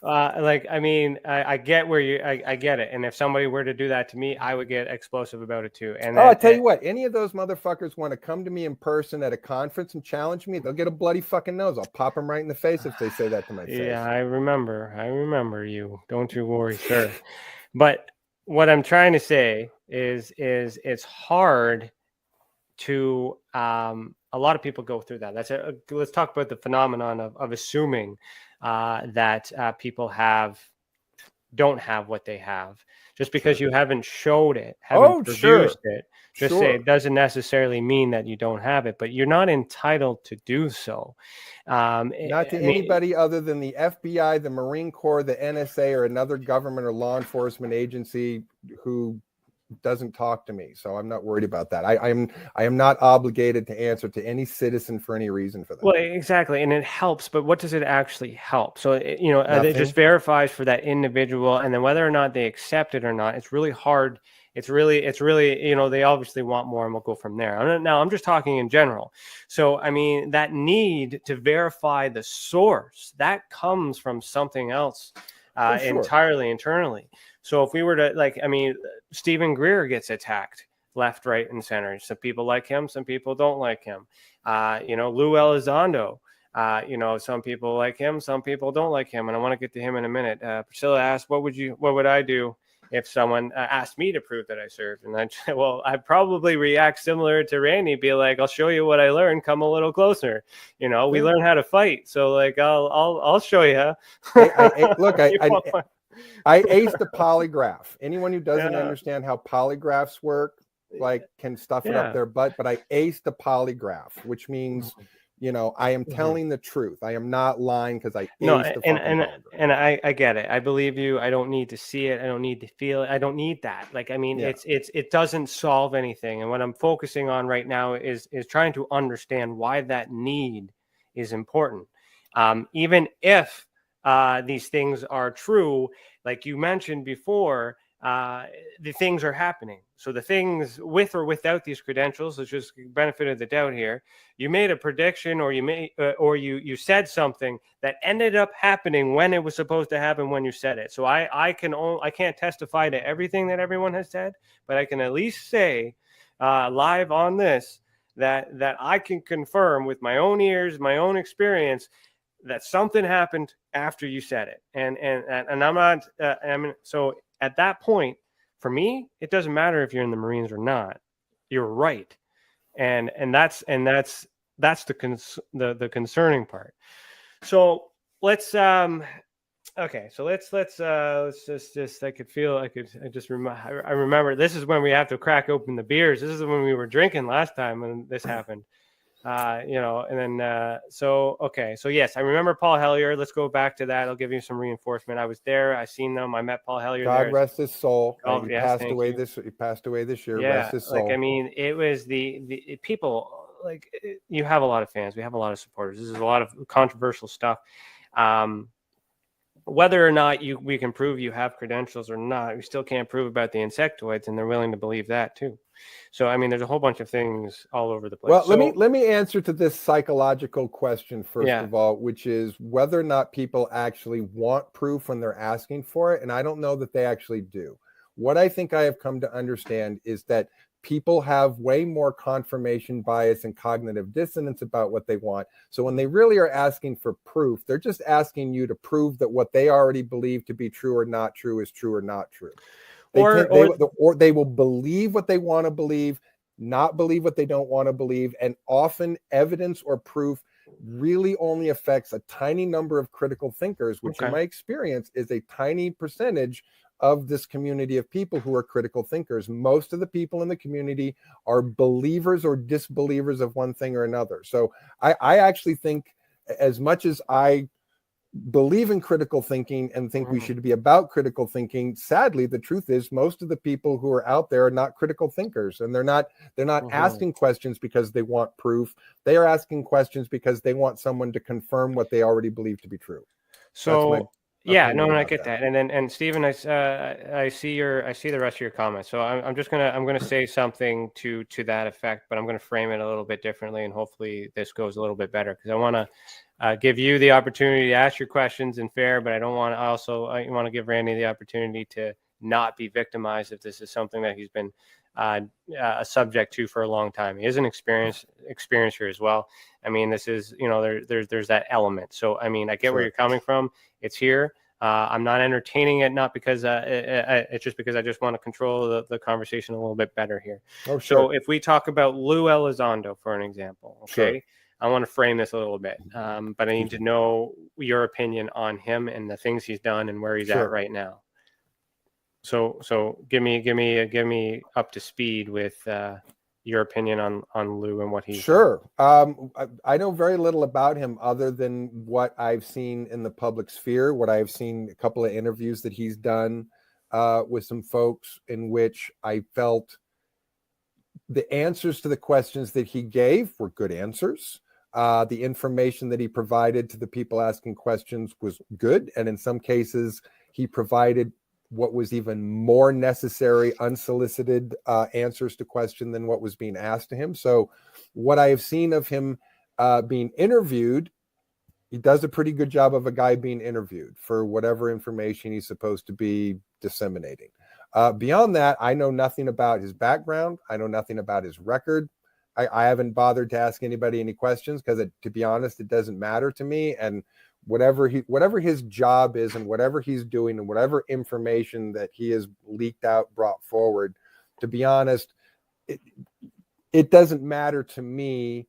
Like, I mean, I get where I get it. And if somebody were to do that to me, I would get explosive about it too. And I'll tell you what, any of those motherfuckers want to come to me in person at a conference and challenge me, they'll get a bloody fucking nose. I'll pop them right in the face if they say that to my face. Yeah, I remember you. Don't you worry, sir. But what I'm trying to say is it's hard to a lot of people go through that. Let's talk about the phenomenon of assuming that people don't have what they have. Just because you haven't showed it, haven't produced it, say it doesn't necessarily mean that you don't have it, but you're not entitled to do so. Not to anybody other than the FBI, the Marine Corps, the NSA, or another government or law enforcement agency who doesn't talk to me, so I'm not worried about that. I am not obligated to answer to any citizen for any reason for that. Well, exactly, and it helps, but what does it actually help? So it just verifies for that individual, and then whether or not they accept it or not, it's really hard It's really, you know, they obviously want more, and we'll go from there. Now, I'm just talking in general. So, I mean, that need to verify the source, that comes from something else entirely internally. So if we were to, like, I mean, Stephen Greer gets attacked left, right, and center. Some people like him, some people don't like him. You know, Lou Elizondo, you know, some people like him, some people don't like him, and I want to get to him in a minute. Priscilla asked, what would I do if someone asked me to prove that I served? And I'd probably react similar to Randy, be like, I'll show you what I learned, come a little closer. You know, we learn how to fight, so like I'll show you. I aced the polygraph. Anyone who doesn't understand how polygraphs work, like, can stuff it up their butt, but I aced the polygraph, which means, you know, I am telling the truth. I am not lying because I aced the polygraph. And I get it. I believe you. I don't need to see it. I don't need to feel it. I don't need that. Like, I mean, it doesn't solve anything. And what I'm focusing on right now is trying to understand why that need is important. Even if these things are true, like you mentioned before, the things are happening. So the things with or without these credentials, let's just benefit of the doubt here. You made a prediction, or you said something that ended up happening when it was supposed to happen when you said it. So I can't testify to everything that everyone has said, but I can at least say live on this that I can confirm with my own ears, my own experience, that something happened after you said it. And I'm not. I mean, so at that point, for me, it doesn't matter if you're in the Marines or not. You're right, and that's the concerning part. So let's okay. So let's just I remember this is when we have to crack open the beers. This is when we were drinking last time when this happened. You know, and then so yes, I remember Paul Hellyer. Let's go back to that. I'll give you some reinforcement. I was there. I seen them. I met Paul Hellyer. God rest his soul. Oh, he passed away this year. Yeah, rest his soul. like, I mean, it was the people, like, you have a lot of fans. We have a lot of supporters. This is a lot of controversial stuff. Whether or not we can prove you have credentials or not, we still can't prove about the insectoids, and they're willing to believe that too. So, I mean, there's a whole bunch of things all over the place. Well, let me answer to this psychological question first of all, which is whether or not people actually want proof when they're asking for it. And I don't know that they actually do. What I think I have come to understand is that people have way more confirmation bias and cognitive dissonance about what they want. So when they really are asking for proof, they're just asking you to prove that what they already believe to be true or not true is true or not true. Or they will believe what they want to believe, not believe what they don't want to believe. And often evidence or proof really only affects a tiny number of critical thinkers, which in my experience is a tiny percentage of this community of people who are critical thinkers. Most of the people in the community are believers or disbelievers of one thing or another. So I actually think, as much as I believe in critical thinking and think we should be about critical thinking, sadly, the truth is most of the people who are out there are not critical thinkers, and they're not asking questions because they want proof. They are asking questions because they want someone to confirm what they already believe to be true. So I get that. And Stephen, I see the rest of your comments. So I'm gonna say something to that effect, but I'm gonna frame it a little bit differently, and hopefully this goes a little bit better, because I want to give you the opportunity to ask your questions and fair, but I don't want to I want to give Randy the opportunity to not be victimized if this is something that he's been a subject to for a long time. He is an experiencer as well. I mean, this is, you know, there's that element. So, I mean, I get where you're coming from. It's here. I'm not entertaining it, not because it's just because I just want to control the conversation a little bit better here. Oh, sure. So if we talk about Lou Elizondo, for an example, okay, sure. I want to frame this a little bit, but I need to know your opinion on him and the things he's done and where he's at right now. So give me up to speed with your opinion on Lou and what he's sure. I know very little about him other than what I've seen in the public sphere, what I've seen a couple of interviews that he's done with some folks in which I felt the answers to the questions that he gave were good answers. The information that he provided to the people asking questions was good, and in some cases he provided what was even more necessary, unsolicited answers to question than what was being asked to him. So what I have seen of him being interviewed, he does a pretty good job of a guy being interviewed for whatever information he's supposed to be disseminating. Beyond that, I know nothing about his background. I know nothing about his record. I haven't bothered to ask anybody any questions because, to be honest, it doesn't matter to me. And whatever his job is and whatever he's doing and whatever information that he has leaked out, brought forward, to be honest, it doesn't matter to me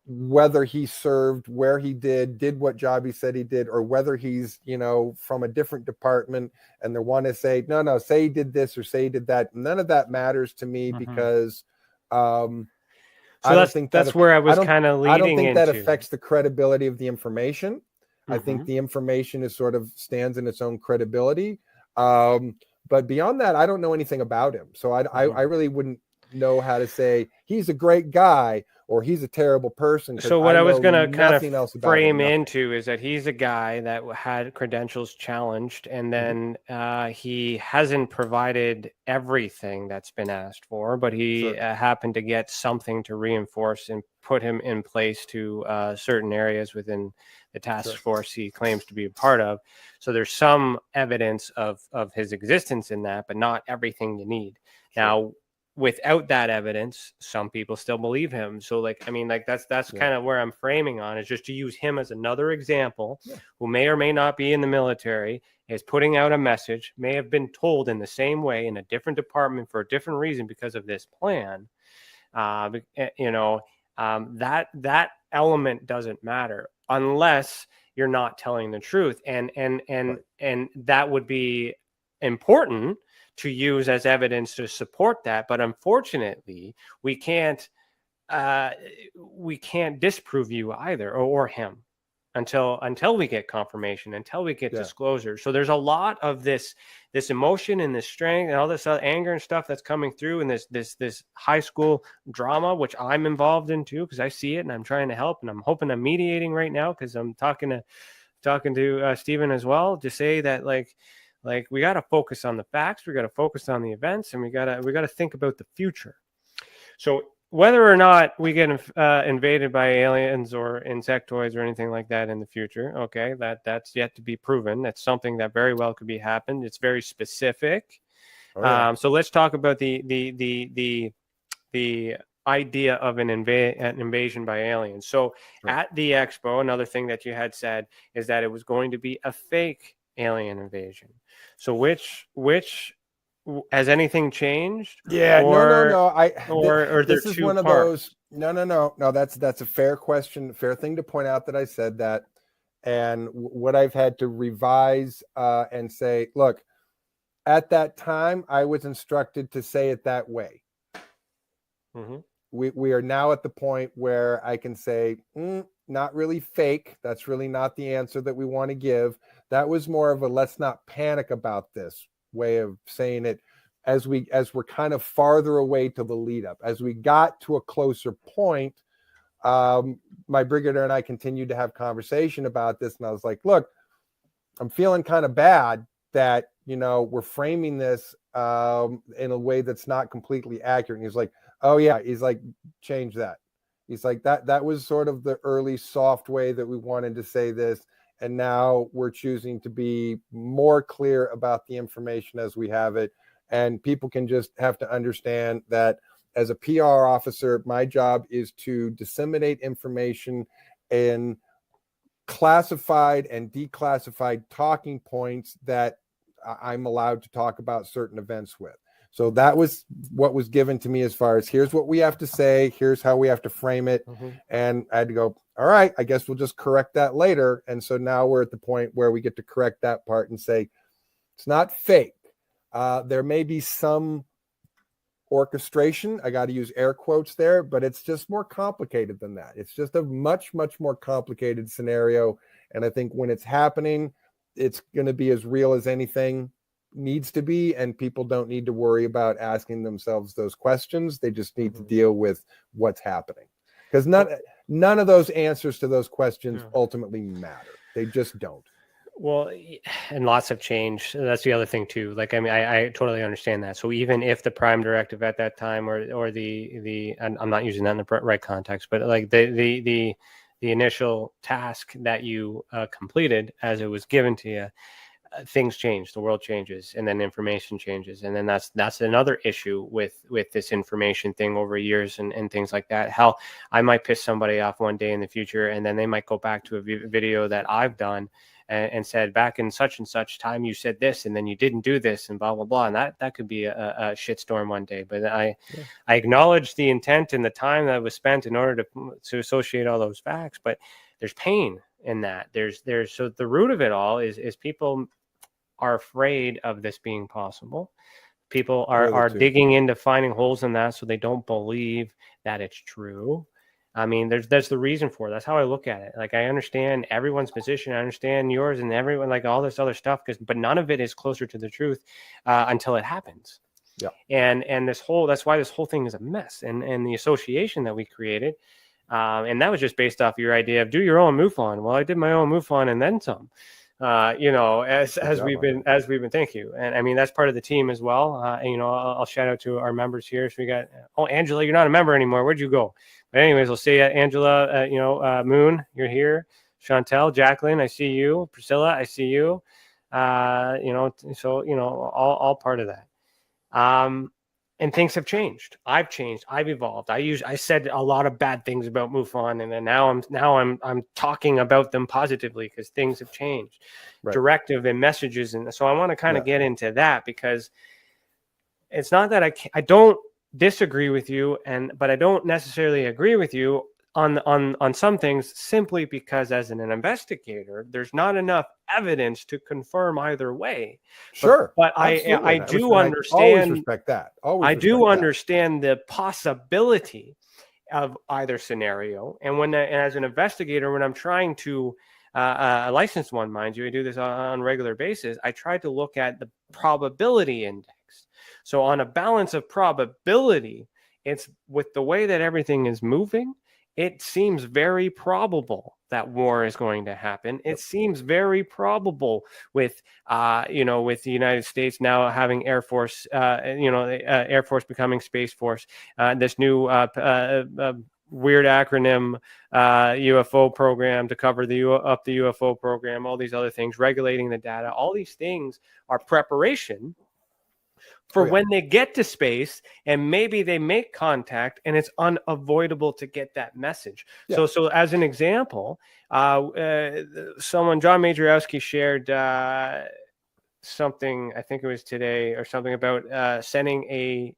whether he served, where he did what job he said he did, or whether he's, from a different department and they want to say, no, say he did this or say he did that. None of that matters to me because so that's where I was kind of leading. I don't think into. that affects the credibility of the information. I think the information is sort of stands in its own credibility. But beyond that, I don't know anything about him. So I really wouldn't know how to say he's a great guy or he's a terrible person. So what I was going to kind of frame into is that he's a guy that had credentials challenged, and then he hasn't provided everything that's been asked for, but he happened to get something to reinforce and put him in place to certain areas within the task force he claims to be a part of. So there's some evidence of his existence in that, but not everything you need. Now, without that evidence, some people still believe him. So that's kind of where I'm framing on, is just to use him as another example who may or may not be in the military, is putting out a message, may have been told in the same way in a different department for a different reason because of this plan. That element doesn't matter unless you're not telling the truth. And that would be important to use as evidence to support that, but unfortunately, we can't disprove you either or him until we get confirmation, until we get disclosure. So there's a lot of this emotion and this strength and all this anger and stuff that's coming through in this high school drama, which I'm involved in too, because I see it and I'm trying to help, and I'm hoping I'm mediating right now because I'm talking to Stephen as well, to say that like we got to focus on the facts, we got to focus on the events, and we got to think about the future. So whether or not we get invaded by aliens or insectoids or anything like that in the future, okay, that's yet to be proven. That's something that very well could be happened. It's very specific. So let's talk about the idea of an invasion by aliens. So at the expo, another thing that you had said is that it was going to be a fake alien invasion. So which has anything changed? Yeah, no. This is one of those. No. That's a fair question, fair thing to point out that I said that, and what I've had to revise and say. Look, at that time, I was instructed to say it that way. We are now at the point where I can say, not really fake. That's really not the answer that we want to give. That was more of a let's not panic about this way of saying it as we're kind of farther away to the lead up. As we got to a closer point, my brigadier and I continued to have conversation about this, and I was like, look, I'm feeling kind of bad that we're framing this in a way that's not completely accurate. And he's like, oh yeah, he's like, change that. He's like, that was sort of the early soft way that we wanted to say this. And now we're choosing to be more clear about the information as we have it. And people can just have to understand that as a PR officer, my job is to disseminate information in classified and declassified talking points that I'm allowed to talk about certain events with. So that was what was given to me as far as here's what we have to say, here's how we have to frame it. And I had to go, all right, I guess we'll just correct that later. And so now we're at the point where we get to correct that part and say, it's not fake. There may be some orchestration. I got to use air quotes there, but it's just more complicated than that. It's just a much, much more complicated scenario. And I think when it's happening, it's going to be as real as anything needs to be, and people don't need to worry about asking themselves those questions. They just need to deal with what's happening, because none of those answers to those questions ultimately matter. They just don't. Well, and lots have changed. That's the other thing too. Like, I mean, I totally understand that. So even if the prime directive at that time, or the, and I'm not using that in the right context, but like the initial task that you completed as it was given to you, things change, the world changes, and then information changes, and then that's another issue with this information thing over years and things like that. How I might piss somebody off one day in the future, and then they might go back to a video that I've done and said, back in such and such time you said this, and then you didn't do this, and blah blah blah, and that could be a shitstorm one day. But I acknowledge the intent and the time that was spent in order to associate all those facts, but there's pain in that. There's so the root of it all is people are afraid of this being possible. People are digging into finding holes in that, so they don't believe that it's true. I mean, there's the reason for it. That's how I look at it. Like, I understand everyone's position. I understand yours and everyone, like all this other stuff, but none of it is closer to the truth until it happens. Yeah. And that's why this whole thing is a mess. And the association that we created, and that was just based off your idea of do your own MUFON. Well, I did my own MUFON and then some. As we've been, thank you. And I mean, that's part of the team as well. I'll shout out to our members here. So we got, Angela, you're not a member anymore. Where'd you go? But anyways, we'll see you, Angela, Moon, you're here. Chantel, Jacqueline, I see you. Priscilla, I see you. All part of that. And things have changed. I've changed. I've evolved. I said a lot of bad things about MUFON, and then now I'm talking about them positively because things have changed. Right. Directive and messages, and so I want to kind of get into that, because it's not that I don't disagree with you, but I don't necessarily agree with you on some things, simply because as an investigator, there's not enough evidence to confirm either way. Sure. But I do understand. Always respect that. I do understand the possibility of either scenario. And as an investigator, when I'm trying to a licensed one, mind you, I do this on a regular basis, I try to look at the probability index. So on a balance of probability, it's with the way that everything is moving, it seems very probable that war is going to happen. It seems very probable with the United States now having Air Force, Air Force becoming Space Force, this new weird acronym UFO program to cover the UFO program, all these other things, regulating the data. All these things are preparation for when they get to space, and maybe they make contact, and it's unavoidable to get that message. Yeah. So as an example, John Majorowski shared something, I think it was today or something, about sending a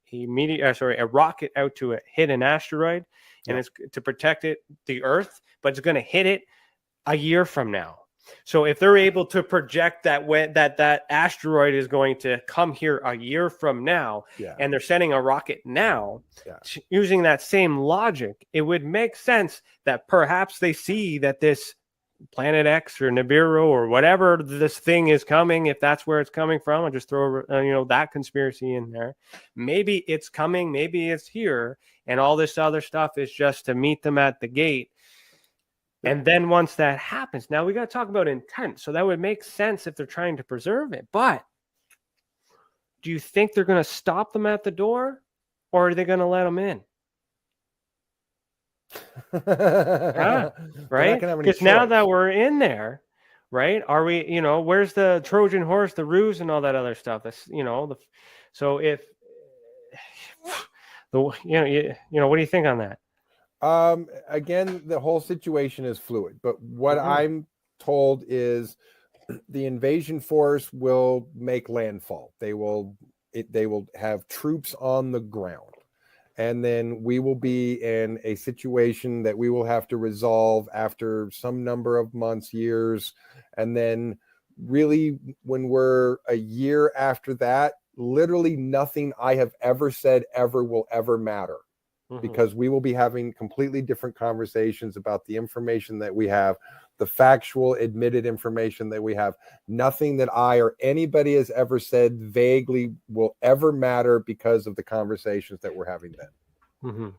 rocket out to hit an asteroid, and it's to protect the Earth, but it's going to hit it a year from now. So if they're able to project that asteroid is going to come here a year from now, and they're sending a rocket now, using that same logic, it would make sense that perhaps they see that this Planet X or Nibiru or whatever this thing is coming, if that's where it's coming from, I'll just throw that conspiracy in there. Maybe it's coming, maybe it's here, and all this other stuff is just to meet them at the gate. And then once that happens, now we got to talk about intent. So that would make sense if they're trying to preserve it. But do you think they're going to stop them at the door, or are they going to let them in? Right? Because now that we're in there, right? Are we, where's the Trojan horse, the ruse, and all that other stuff? That's, so if, what do you think on that? Again, the whole situation is fluid, but what I'm told is the invasion force will make landfall. They will have troops on the ground, and then we will be in a situation that we will have to resolve after some number of months, years. And then really, when we're a year after that, literally nothing I have ever said will ever matter. Because we will be having completely different conversations about the information that we have, the factual admitted information that we have. Nothing that I or anybody has ever said vaguely will ever matter because of the conversations that we're having then.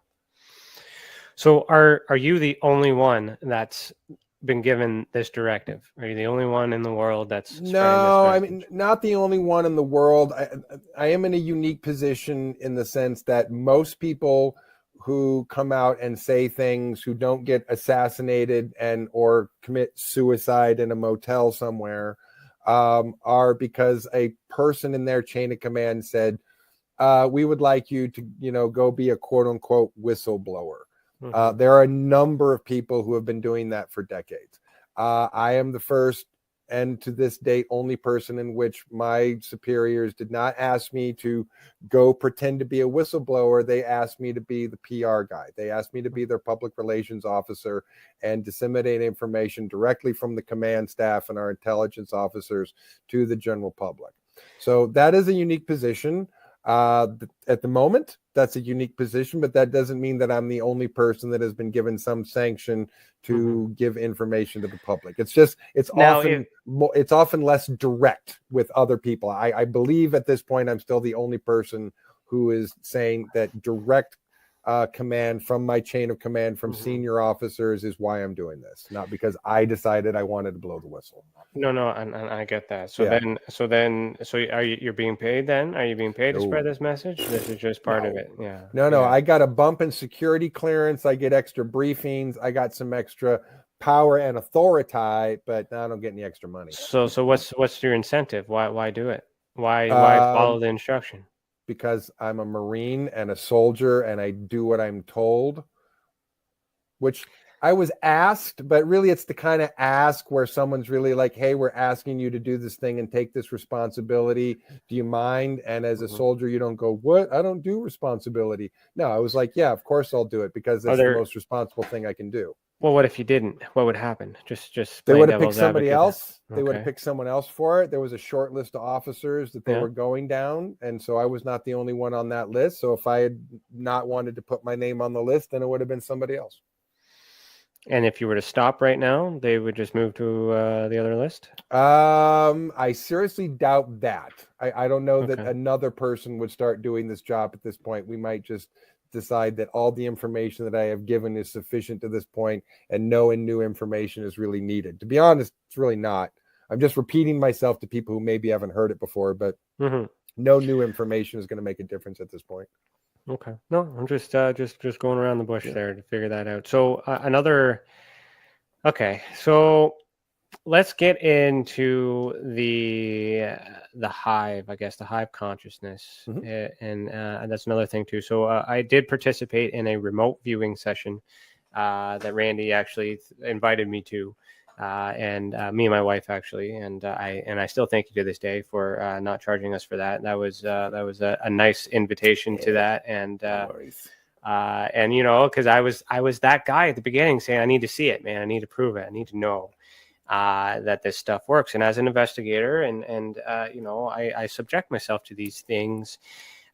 So are you the only one that's been given this directive? Are you the only one in the world that's spreading No, this I message? mean, not the only one in the world. I am in a unique position in the sense that most people who come out and say things, who don't get assassinated and or commit suicide in a motel somewhere, are because a person in their chain of command said, we would like you to, go be a quote unquote whistleblower. There are a number of people who have been doing that for decades. I am the first and to this date only person in which my superiors did not ask me to go pretend to be a whistleblower. They asked me to be the PR guy. They asked me to be their public relations officer and disseminate information directly from the command staff and our intelligence officers to the general public. So that is a unique position. At the moment, that's a unique position, but that doesn't mean that I'm the only person that has been given some sanction to give information to the public. It's just, it's often less direct with other people. I believe at this point, I'm still the only person who is saying that direct command from my chain of command from senior officers is why I'm doing this, not because I decided I wanted to blow the whistle. No, and I get that. So are you're being paid then? Are you being paid to spread this message? This is just part of it. Yeah. No. I got a bump in security clearance. I get extra briefings. I got some extra power and authority, but I don't get any extra money. So what's your incentive? Why do it? Why follow the instruction? Because I'm a Marine and a soldier and I do what I'm told, which I was asked, but really it's the kind of ask where someone's really like, hey, we're asking you to do this thing and take this responsibility. Do you mind? And as a soldier, you don't go, what? I don't do responsibility. No, I was like, yeah, of course I'll do it because that's the most responsible thing I can do. Well, what if you didn't? What would happen? Just they would have picked somebody else. They would have picked someone else for it. There was a short list of officers that they were going down, and so I was not the only one on that list. So if I had not wanted to put my name on the list, then it would have been somebody else. And if you were to stop right now, they would just move to the other list? I seriously doubt that. I don't know that another person would start doing this job at this point. We might just decide that all the information that I have given is sufficient to this point and no new information is really needed. To be honest, it's really not. I'm just repeating myself to people who maybe haven't heard it before, but no new information is going to make a difference at this point. Okay. No, I'm just going around the bush there to figure that out. So so let's get into the hive, I guess, the hive consciousness, and that's another thing too. So I did participate in a remote viewing session that Randy actually invited me to, and me and my wife actually, and I still thank you to this day for not charging us for that. That was a nice invitation to that, and because I was that guy at the beginning saying I need to see it, man, I need to prove it, I need to know that this stuff works. And as an investigator, and I subject myself to these things,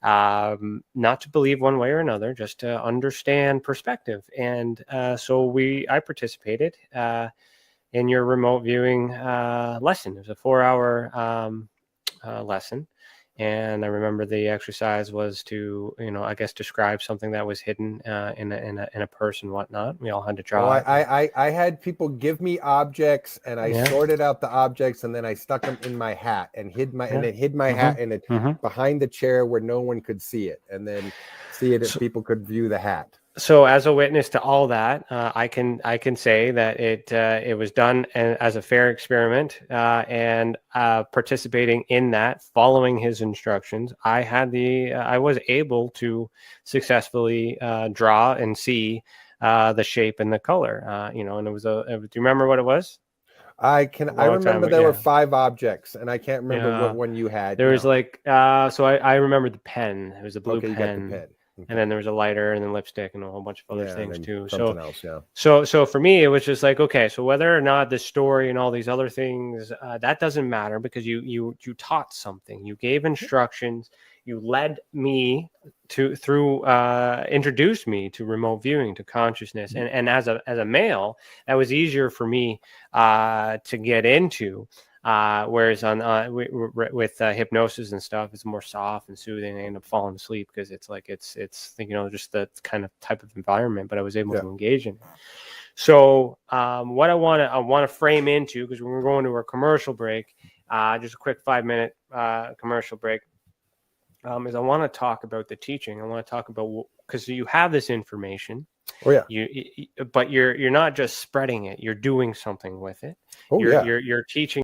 not to believe one way or another, just to understand perspective. And so I participated in your remote viewing lesson. It was a 4-hour lesson. And I remember the exercise was to, I guess, describe something that was hidden in a purse and whatnot. We all had to draw. Well, I had people give me objects, and I sorted out the objects, and then I stuck them in my hat and hid my hat in it behind the chair where no one could see it, and then see it if people could view the hat. So, as a witness to all that, I can say that it was done as a fair experiment, and participating in that, following his instructions, I was able to successfully draw and see the shape and the color. And it was do you remember what it was? I remember there were 5 objects, and I can't remember what one you had. There was so I remember the pen. It was a blue pen. You got the pen. Okay. And then there was a lighter and then lipstick and a whole bunch of other things too. So for me, it was just like, okay, so whether or not the story and all these other things, that doesn't matter, because you taught something, you gave instructions, you led me introduced me to remote viewing, to consciousness. And as a male, that was easier for me to get into. Whereas with hypnosis and stuff, it's more soft and soothing. I end up falling asleep because it's just the kind of type of environment, but I was able to engage in it. So what I want to frame into, because we're going to a commercial break, just a quick 5-minute commercial break, is I want to talk about the teaching. I want to talk about, because you have this information. Oh yeah. But you're not just spreading it. You're doing something with it. Oh yeah. You're teaching